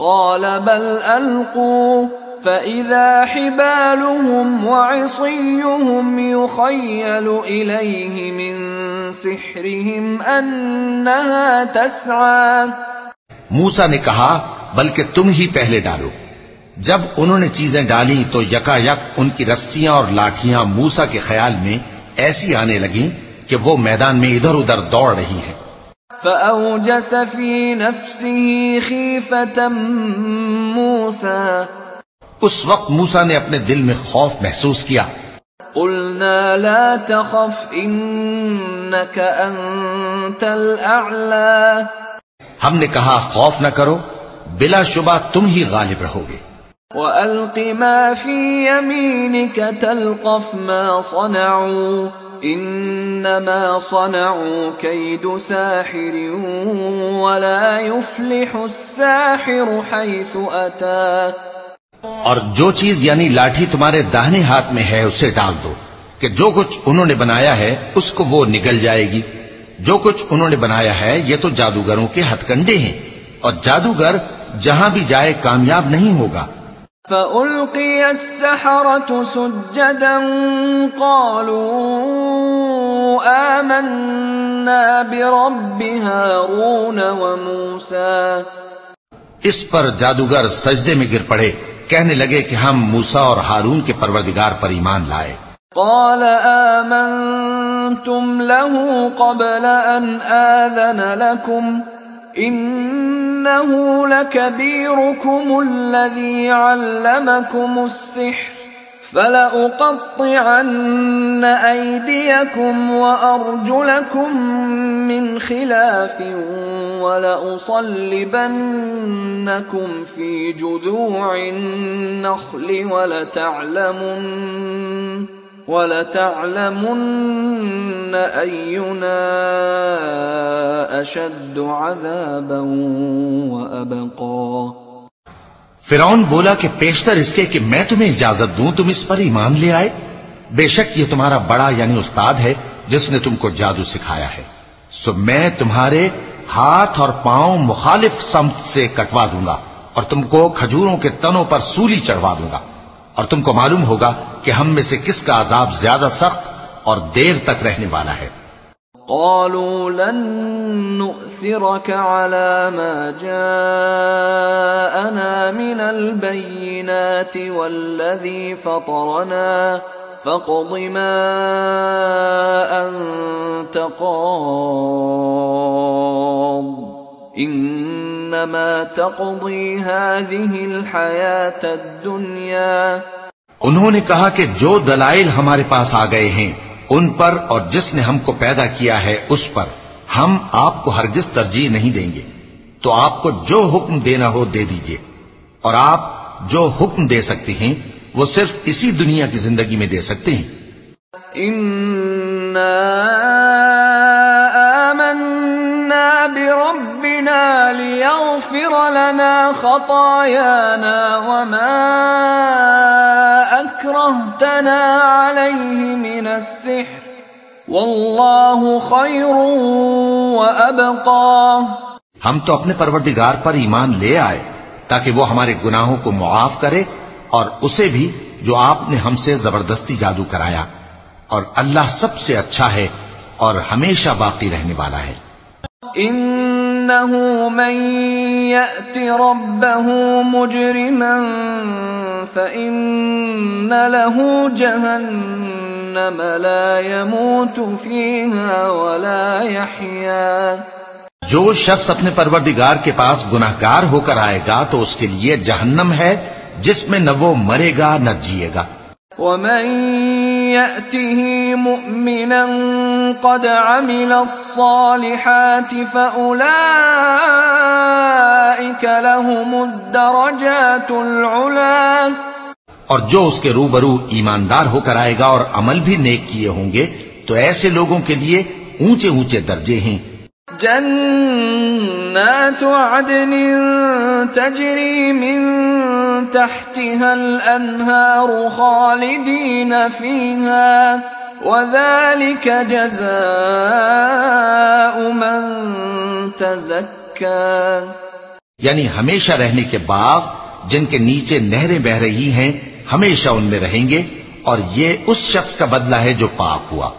قال بل ألقوا فإذا حبالهم وعصيهم يخيل إليه من سحرهم أنها تسعى. موسیٰ نے کہا بلکہ تم ہی پہلے ڈالو. جب انہوں نے چیزیں ڈالی تو یکا یک ان کی رسیاں اور لاٹھیاں موسیٰ کے خیال میں ایسی آنے لگیں کہ وہ میدان میں ادھر ادھر دوڑ رہی ہیں. فأوجس في نفسه خيفة موسى. اس وقت موسیٰ نے اپنے دل میں خوف محسوس کیا. قلنا لا تخف إنك أنت الأعلى. ہم نے کہا خوف نہ کرو، بلا شبہ تم ہی غالب رہو گے. وَأَلْقِ مَا فِي يَمِينِكَ تَلْقَفْ مَا صَنَعُوا إِنَّمَا صَنَعُوا كَيْدُ سَاحِرٍ وَلَا يُفْلِحُ السَّاحِرُ حَيْثُ أَتَى. اور جو چیز یعنی لاٹھی تمہارے داہنے ہاتھ میں ہے اسے ڈال دو کہ جو کچھ انہوں نے بنایا ہے اس کو وہ نگل جائے گی. جو کچھ انہوں نے بنایا ہے یہ تو جادوگروں کے ہتھ کنڈے ہیں، اور جادوگر جہاں بھی جائے کامیاب نہیں ہوگا. فَأُلْقِيَ السَّحَرَةُ سُجَّدًا قَالُوا آمَنَّا بِرَبِّ هَارُونَ وَمُوسَى. اس پر جادوگر سجدے میں گر پڑے، کہنے لگے کہ ہم موسیٰ اور ہارون کے پروردگار پر ایمان لائے. قال آمنتم له قبل أن آذن لكم إنه لكبيركم الذي علمكم السحر فلأقطعن أيديكم وأرجلكم من خلاف ولأصلبنكم في جذوع النخل ولتعلمن أينا أشد عذابا وأبقى. فرعون بولا کہ پیشتر اس کے کہ میں تمہیں اجازت دوں تم اس پر ایمان لے آئے. بے شک یہ تمہارا بڑا یعنی استاد ہے جس نے تم کو جادو سکھایا ہے. سو میں تمہارے ہاتھ اور پاؤں مخالف سمت سے کٹوا دوں گا اور تم کو کھجوروں کے تنوں پر سولی چڑھوا دوں گا، اور تم کو معلوم ہوگا کہ ہم میں سے کس کا عذاب زیادہ سخت اور دیر تک رہنے والا ہے. قالوا لن نؤثرك على ما جاءنا من البينات والذي فطرنا فاقض ما أنت قاض إنما تقضي هذه الحياة الدنيا. انہوں نے کہا کہ جو دلائل ہمارے پاس آ گئے ہیں ان پر اور جس نے ہم کو پیدا کیا ہے اس پر ہم آپ کو ہرگز ترجیح نہیں دیں گے. تو آپ کو جو حکم دینا ہو دے دیجئے، اور آپ جو حکم دے سکتے ہیں وہ صرف اسی دنیا کی زندگی میں دے سکتے ہیں. اِنَّا آمَنَّا بِرَبِّنَا لِيَغْفِرَ لَنَا خَطَايَانَا وَمَا أَكْرَهْتَنَا عَلَيْهِ مِنَ السِّحْرِ وَاللَّهُ خَيْرٌ وَأَبْقَى. ہم تو اپنے پروردگار پر ایمان لے آئے تاکہ وہ ہمارے گناہوں کو معاف کرے اور اسے بھی جو آپ نے ہم سے زبردستی جادو کرایا، اور اللہ سب سے اچھا ہے اور ہمیشہ باقی رہنے والا ہے. إِنَّهُ مَن يَأْتِ رَبَّهُ مُجْرِمًا فَإِنَّ لَهُ جَهَنَّمَ لَا يَمُوتُ فِيهَا وَلَا يَحْيَا. جو شخص اپنے پروردگار کے پاس گناہگار ہو کر آئے گا تو اس کے لیے جہنم ہے جس میں نہ وہ مرے گا نہ جیے گا. وَمَن يَأْتِهِ مُؤْمِنًا قَدْ عَمِلَ الصَّالِحَاتِ فَأُولَئِكَ لَهُمُ الدَّرَجَاتُ الْعُلَى. اور جو اس کے روبرو ایماندار ہو کر آئے گا اور عمل بھی نیک کیے ہوں گے تو ایسے لوگوں کے لیے اونچے اونچے درجے ہیں. جنات عدن تجری من تحتها الانہار خالدین فیہا وذلك جزاء من تزکا. یعنی ہمیشہ رہنے کے باغ جن کے نیچے نہریں بہ رہی ہیں، ہمیشہ ان میں رہیں گے، اور یہ اس شخص کا بدلہ ہے جو پاک ہوا۔